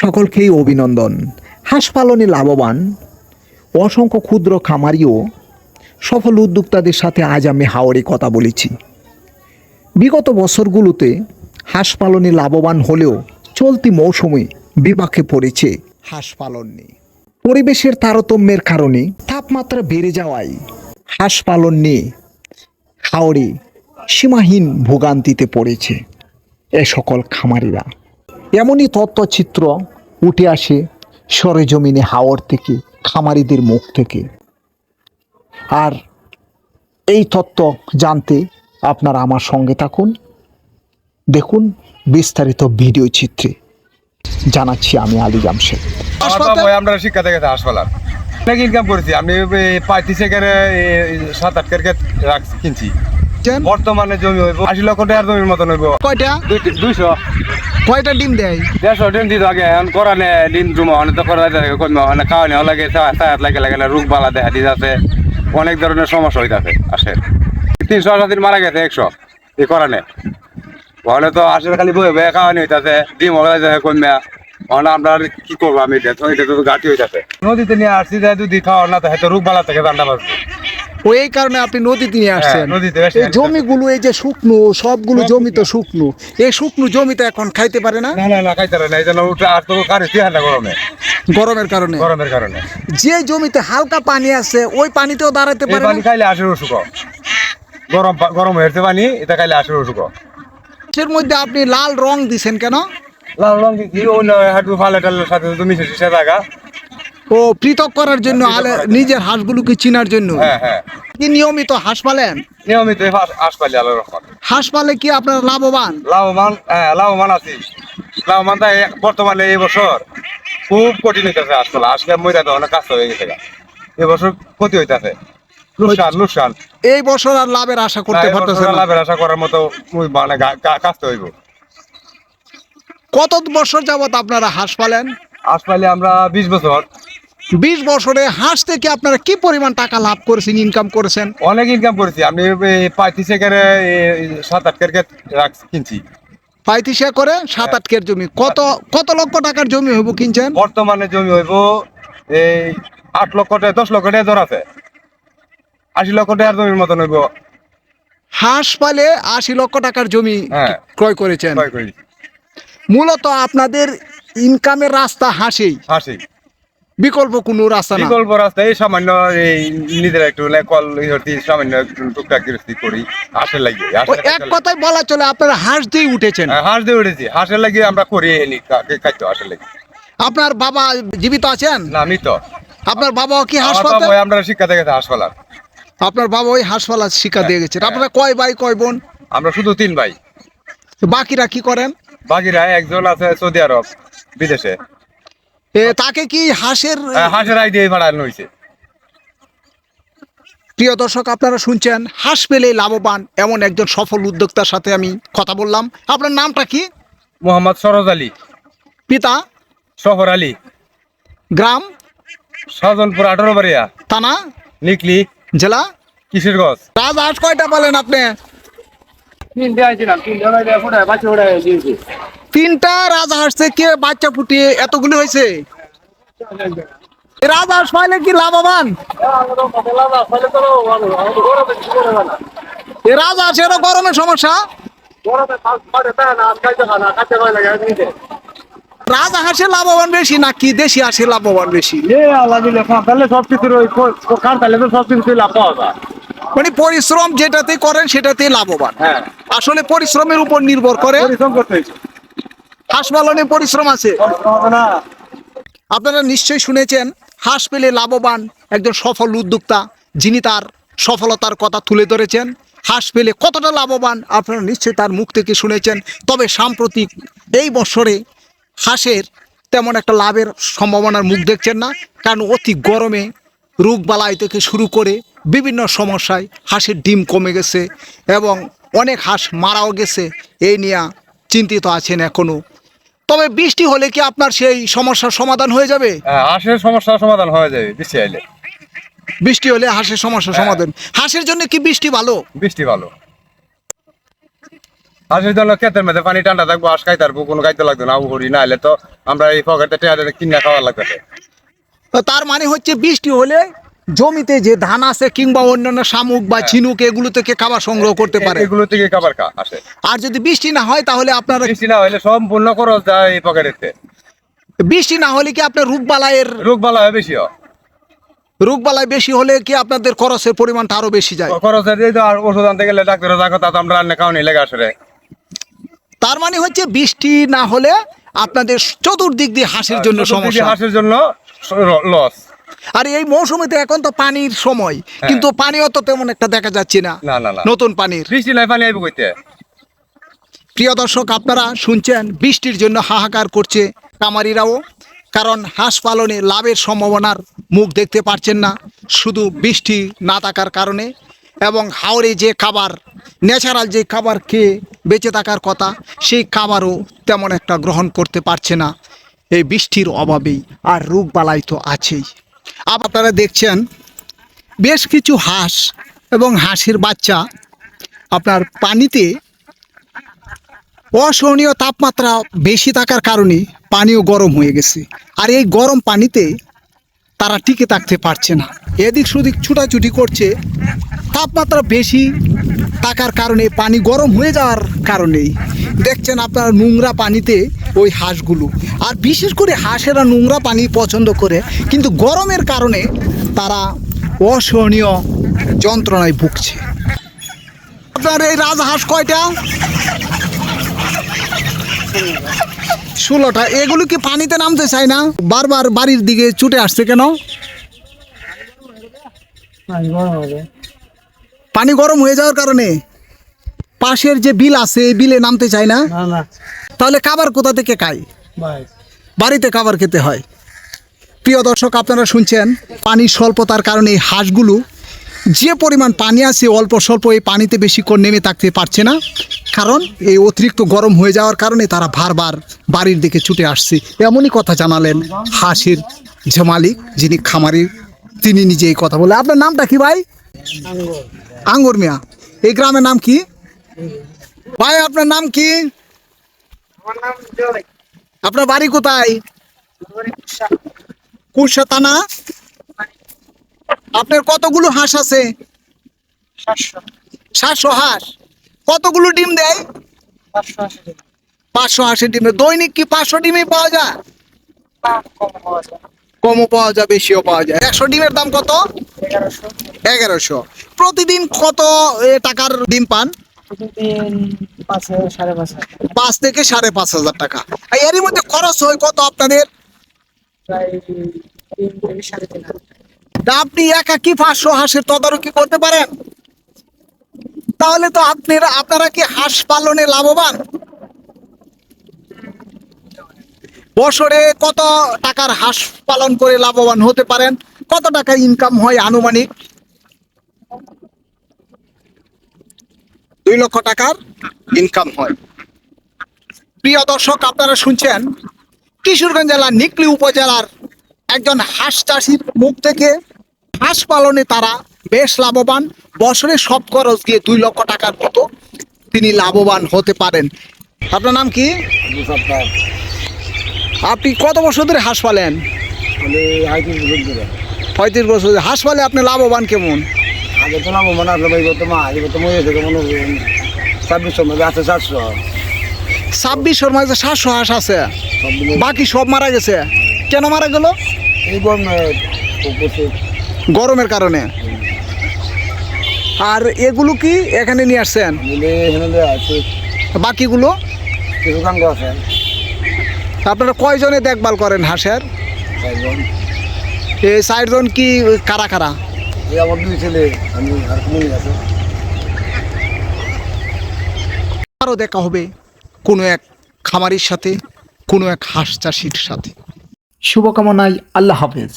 সকলকেই অভিনন্দন। হাঁস পালনে লাভবান অসংখ্য ক্ষুদ্র খামারি ও সফল উদ্যোক্তাদের সাথে আজ আমি হাওড়ে কথা বলেছি। বিগত বছরগুলোতে হাঁস পালনে লাভবান হলেও চলতি মৌসুমে বিপাকে পড়েছে হাঁস পালন নিয়ে। পরিবেশের তারতম্যের কারণে তাপমাত্রা বেড়ে যাওয়ায় হাঁস পালন নিয়ে হাওড়ে সীমাহীন ভোগান্তিতে পড়েছে এ সকল খামারিরা। এমনই তথ্যচিত্র উঠে আসে সরেজমিনে হাওড় থেকে, খামারিদের মুখ থেকে। আর এই তথ্য জানতে আপনারা আমার সঙ্গে থাকুন, দেখুন বিস্তারিত ভিডিও চিত্রে। জানাচ্ছি আমি আলী জামশেদ। আমরা শিক্ষা থেকে হাসপাতাল অনেক ইনকাম করেছি। আমি 35 একরে 7-8 কেরকে কিনছি। বর্তমানে জমি হইব 80 লক্ষ টাকার জমির মতন হইব। কয়টা? 200। কয়টা ডিম দেয়? 150 ডিম দিত আগে। এখন করানে ডিম জমা অনেক তো করা কমে খাওয়ানি লাগে, সায়াত লাগে লাগে রোগ বালা দেখা দিতে আছে, অনেক ধরনের সমস্যা হইতাছে। আসে 300 দিন মারা গেছে 100 এই করানে। ওখানে তো আসলে খালি বয়ে বয়ে খাওয়ানি হইতাছে, ডিম হয়ে যায় কমে। আমরা কি করবো? আমি তো ঘাটি হইতাছে। নদীতে নিয়ে আসছি, যদি খাওয়া না থাকে রোগ বালা থেকে ঠান্ডা পাচ্ছি। এই কারণে আপনি নদীতে নিয়ে আসছেন। নদীতে এই জমিগুলো, এই যে শুকনো, সবগুলো জমি তো শুকনো, এই শুকনো জমিতে এখন খাইতে পারে না। না খাইতে পারে না। এই জন্য আর তো কারেছি ঠান্ডা গরমের কারণে যে জমিতে হালকা পানি আছে ওই পানিতেও দাঁড়াতে পারে না। পানি খাইলে আসের অসুখ, গরম হয়েছে পানি, এটা খাইলে আসের অসুখ। এর মধ্যে আপনি লাল রং দিছেন কেন? লাল রং কি অন্য হাঁটু ফালে টালের সাথে তুমি মিশে থাকা ও পৃথক করার জন্য, নিজের হাঁসগুলোকে চিনার জন্য। হ্যাঁ। কি নিয়মিত হাঁস পালেন? নিয়মিত হাঁস পালি আলো রকম। হাঁস পালে কি আপনার লাভবান? লাভবান আছি। লাভবান তাই বর্তমানে এই বছর খুব কঠিন হইতেছে হাঁস পালা। আজকে মইরা তো অনেক কাজ হয়ে গেছে। এবছর ক্ষতি হইতেছে, লোকসান। এই বছর আর লাভের আশা করতে পারতেছে না। লাভের আশা করার মতো মানে কাজ হইব। কত বছর যাবত আপনারা হাঁস পালেন? হাঁস পালি আমরা 20 বছর। 20 বছরে হাঁস থেকে আপনারা কি পরিমাণ টাকা লাভ করেছেন, ইনকাম করেছেন? অনেক ইনকাম করেছি। আমি 35 একরে 7-8 কেরকে কিনছি। 35 একরে 7-8 কের জমি। কত লক্ষ টাকার জমি হইব কিনছেন? বর্তমানে জমি হইব এই 8 লক্ষ টাকা, 10 লক্ষ টাকা ধর আছে। 80 লক্ষ টাকার জমির মতন হইব। হাঁস পালে 80 লক্ষ টাকার জমি ক্রয় করেছেন। মূলত আপনাদের ইনকামের রাস্তা হাঁসেই, বিকল্প কোনো রাস্তা না। বিকল্প রাস্তা এই সামান্য এই নিজেরা একটু কল সামান্য টুকটাক করি হাঁসের লাগে। এক কথায় বলা চলে আপনারা হাঁস দিয়ে উঠেছেন। হাঁস দিয়ে উঠেছি, হাঁসের লাগে আমরা করি খাইতো হাঁসের লাগে। আপনার বাবা জীবিত আছেন? না, আমি তো। আপনার বাবা কি হাসপাতাল? আমরা শিক্ষা থেকে হাসপাতাল। আপনার বাবা ওই হাসপাতাল শিক্ষা দিয়ে গেছেন। আপনারা কয় ভাই কয় বোন? আমরা শুধু 3 ভাই। বাকিরা কি করেন? বাকিরা একজন আছে সৌদি আরব, বিদেশে। তাকে কি হাঁসের আইডিয়া বাড়ানো হয়েছে। প্রিয় দর্শক, আপনারা শুনছেন হাঁস পেলে লাভবান এমন একজন সফল উদ্যোক্তার সাথে আমি কথা বললাম। আপনার নামটা কি? মোহাম্মদ সরোজ আলী। পিতা? সফর আলী। গ্রাম? সজনপুর 18 বাড়িয়া, থানা নিকলি, জেলা কিশোরগঞ্জ। রাজহাঁস কয়টা পালেন আপনি? 3টা রাজহাঁস থেকে বাচ্চা ফুটিয়ে এতগুলো হয়েছে। রাজহাঁস পাইলে কি লাভবান? রাজহাঁসেরও গরমের সমস্যা। রাজহাঁসের লাভবান বেশি নাকি দেশি হাঁসের লাভবান বেশি? মানে পরিশ্রম যেটাতে করেন সেটাতে লাভবান। আসলে পরিশ্রমের উপর নির্ভর করে। হাঁস পালনে পরিশ্রম আছে। আপনারা নিশ্চয়ই শুনেছেন হাঁস পেলে লাভবান একজন সফল উদ্যোক্তা, যিনি তার সফলতার কথা তুলে ধরেছেন। হাঁস পেলে কতটা লাভবান আপনারা নিশ্চয়ই তার মুখ থেকে শুনেছেন। তবে সাম্প্রতিক এই বছরে হাঁসের তেমন একটা লাভের সম্ভাবনার মুখ দেখছেন না, কারণ অতি গরমে রোগবালাই থেকে শুরু করে বিভিন্ন সমস্যায় হাঁসের ডিম কমে গেছে এবং অনেক হাঁস মারাও গেছে। এই নিয়ে চিন্তিত আছেন এখনো। তবে বৃষ্টি হলে কি আপনার সেই সমস্যার সমাধান হয়ে যাবে? হাঁসের সমস্যার সমাধান হয়ে যাবে বৃষ্টি হলে হাঁসের সমস্যার সমাধান। হাঁসের জন্য কি বৃষ্টি ভালো? বৃষ্টি ভালো। হাঁসের জন্য ক্ষেতের মধ্যে পানি ঠান্ডা থাকবো, হাঁস খাইতে পারবো, কোনো খাইতে লাগতো না, উহরি না হলে তো আমরা এই পকেটে টেয়ারে কিনে খাওয়া লাগবে। তো তার মানে হচ্ছে বৃষ্টি হলে জমিতে যে ধান আছে কিংবা অন্যান্য শামুক বা ঝিনুক এগুলো থেকে খাবার সংগ্রহ করতে পারে। এগুলো থেকে খাবার আসে। আর যদি বৃষ্টি না হয় তাহলে আপনারা, বৃষ্টি না হলে সম্পূর্ণ খরচ যায় এই পকেটেতে। বৃষ্টি না হলে কি আপনার রোগ বালা হয় বেশি হয়। রোগবালাই বেশি হলে কি আপনাদের খরচের পরিমাণটা আরো বেশি যায়? খরচের এই তো আর ওষুধ আনতে গেলে ডাক্তারের যা কথা তো আমরা রান্না খাওয়ানি লেগে আসলে। তার মানে হচ্ছে বৃষ্টি না হলে আপনাদের চতুর্দিক দিয়ে হাঁসের জন্য সমস্যা, হাঁসের জন্য লস। আর এই মৌসুমে তো এখন তো পানির সময়, কিন্তু পানিও তো তেমন একটা দেখা যাচ্ছে না, না না না, নতুন পানির। বৃষ্টি নাই, পানি আইব কইতে। প্রিয় দর্শক, আপনারা শুনছেন বৃষ্টির জন্য হাহাকার করছে কামারিরাও, কারণ হাঁস পালনে লাভের সম্ভাবনার মুখ দেখতে পাচ্ছেন না, শুধু বৃষ্টি না থাকার কারণে। এবং হাওরে যে খাবার, ন্যাচারাল যে খাবার খেয়ে বেঁচে থাকার কথা, সেই খাবারও তেমন একটা গ্রহণ করতে পারছে না এই বৃষ্টির অভাবেই। আর রোগবালাই তো আছেই। আপনারা দেখছেন বেশ কিছু হাঁস এবং হাঁসের বাচ্চা আপনার পানিতে, অসহনীয় তাপমাত্রা বেশি থাকার কারণে পানিও গরম হয়ে গেছে, আর এই গরম পানিতে তারা টিকে থাকতে পারছে না, এদিক সেদিক ছুটাছুটি করছে। তাপমাত্রা বেশি থাকার কারণে, পানি গরম হয়ে যাওয়ার কারণেই দেখছেন আপনারা নোংরা পানিতে ওই হাঁসগুলো, আর বিশেষ করে হাঁসেরা নোংরা পানি পছন্দ করে, কিন্তু গরমের কারণে তারা অসহনীয় যন্ত্রণায় ভুগছে। আপনার এই রাজহাঁস কয়টা? 16টা। এগুলো কি পানিতে নামতে চায় না, বারবার বাড়ির দিকে ছুটে আসছে কেন? পানি গরম হয়ে যাওয়ার কারণে। পাশের যে বিল আছে এই বিলে নামতে চায় না। তাহলে খাবার কোথা থেকে খায়? বাড়িতে খাবার খেতে হয়। প্রিয় দর্শক, আপনারা শুনছেন পানির স্বল্পতার কারণে এই হাঁসগুলো যে পরিমাণ পানি আছে অল্প স্বল্প এই পানিতে বেশিক্ষণ নেমে থাকতে পারছে না, কারণ এই অতিরিক্ত গরম হয়ে যাওয়ার কারণে তারা বারবার বাড়ির দিকে ছুটে আসছে। এমনই কথা জানালেন হাঁসের যে মালিক, যিনি খামারি, তিনি নিজে এই কথা বলে। আপনার নামটা কি ভাই? আঙ্গুর মিয়া। এই গ্রামের নাম কি ভাই? আপনার নাম কি? আপনার বাড়ি কোথায়? কুরসা থানা। আপনার কতগুলো হাঁস আছে? 700 হাঁস। কতগুলো ডিম দেয়? 500 হাঁসের ডিমে দৈনিক কি 500 ডিমই পাওয়া যায়? কমও পাওয়া যায়, বেশিও পাওয়া যায়। 100 ডিমের দাম কত? 1100। প্রতিদিন কত টাকার ডিম পান? 5 থেকে 5,500 টাকা। এরই মধ্যে খরচ হয় কত আপনাদের? আপনি একা কি 500 হাঁসের তদারকি করতে পারেন? তাহলে তো আপনারা কি হাঁস পালনে লাভবান? বছরে কত টাকার হাঁস পালন করে লাভবান হতে পারেন? কত টাকা ইনকাম হয় আনুমানিক? 2 লক্ষ টাকার ইনকাম হয়। প্রিয় দর্শক, আপনারা শুনছেন কিশোরগঞ্জ জেলার নিকলি উপজেলার একজন হাঁস চাষির মুখ থেকে। হাঁস পালনে তারা বেশ লাভবান, বছরে সব খরচ দিয়ে 2 লক্ষ টাকার মতো তিনি লাভবান হতে পারেন। আপনার নাম কি? আপনি কত বছর ধরে হাঁস পালেন? 35 বছর। হাঁস পালে আপনি লাভবান কেমন? আগে তো লাভবান আসলে ভাই, কত মা আগে কত মরে গেছে, মনে করেন 26 মাঝে আছে 700। 26 মাঝে 700 হাঁস আছে, সবগুলো বাকি সব মারা গেছে। কেন মারা গেল? এই গরমে গরমের কারণে। আর এগুলো কি এখানে নিয়ে আসছেন? মিলে এখানে আছে বাকিগুলো কিছু কাঙ্গ আছে। আপনারা কয়জনে দেখভাল করেন হাঁসের? 4 জন। এই 4 জন কি কারা কারা? এই আমার 2 ছেলে, আমি আর মনে আছে। আরও দেখা হবে কোনো এক খামারির সাথে, কোনো এক হাঁস চাষির সাথে। শুভকামনায়, আল্লাহ হাফেজ।